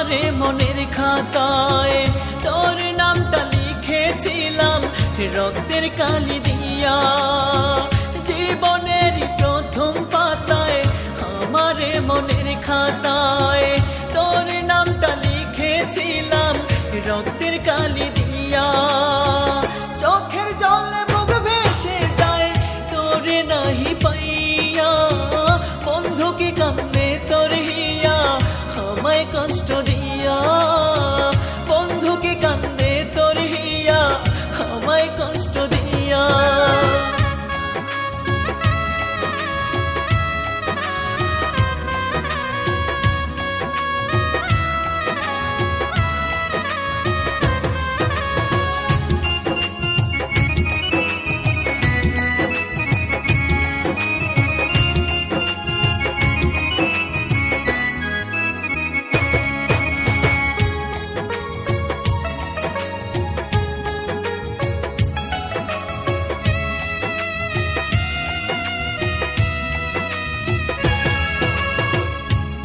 আমারে মনের খাতায় তোর নামটা লিখেছিলাম রক্তের কালি দিয়া। জীবনের প্রথম পাতায় আমারে মনের খাতায় তোর নামটা লিখেছিলাম রক্তের কালি দিয়া। চোখের জলে মুখ ভেসে যায় তোরে নাহি পাইয়া, বন্ধু কি কান্দে তোর হিয়া আমায় কষ্ট দিয়া। বন্ধু কি কান্দে তোর হিয়া আমায় কষ্ট দিয়া।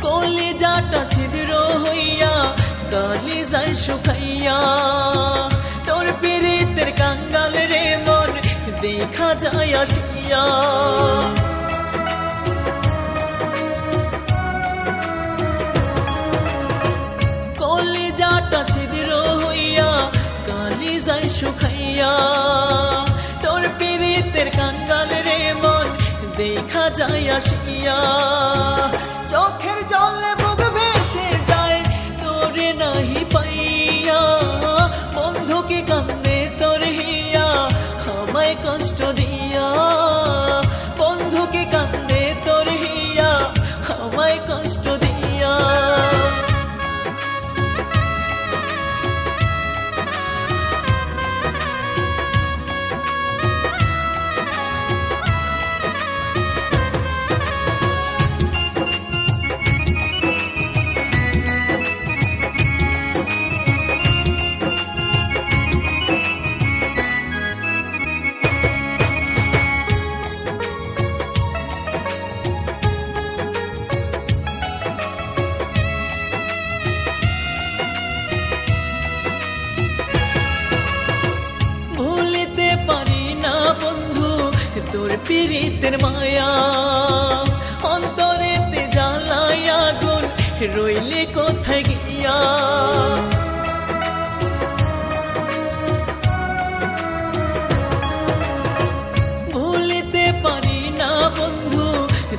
কলিজাটা ছিদ্র হইয়া কালি যায় শুকাইয়া, তোর পীড়িতের কাঙ্গাল রে মন দেখা যায় আসিয়া। কলিজাটা ছিদ্র হইয়া কালি যায় শুকাইয়া, তোর পীড়িতের কাঙ্গাল রে মন দেখা যায় আসিয়া। চোখের জলে বুক ভেসে যায় তোরে নাহি পাইয়া, বন্ধু কি কান্দে তোর হিয়া আমায় কষ্ট দিয়া। বন্ধু কি কান্দে তোর হিয়া আমায় কষ্ট দিয়া। তোর পীড়িতের মায়া অন্তরেতে জ্বালায় আগুন রইলে কোথায় গিয়া। ভুলিতে পারি না বন্ধু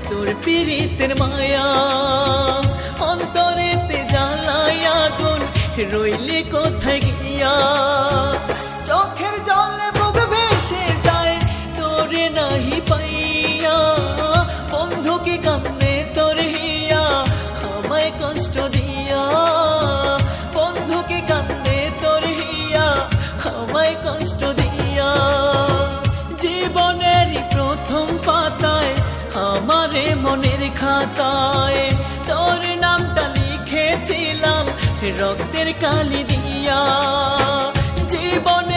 তোর পীড়িতের মায়া অন্তরেতে জ্বালায় আগুন রইলে কোথায় গিয়া। চোখের জলে মুখ ভেসে যায় তোরে নাহি পাইয়া, বন্ধু কি কান্দে তোর হিয়া আমায় কষ্ট দিয়া। বন্ধু কি কান্দে তোর হিয়া আমায় কষ্ট দিয়া। জীবনের প্রথম পাতায় আমারে মনের খাতায় তোর নামটা লিখেছিলাম রক্তের কালি দিয়া। জীবন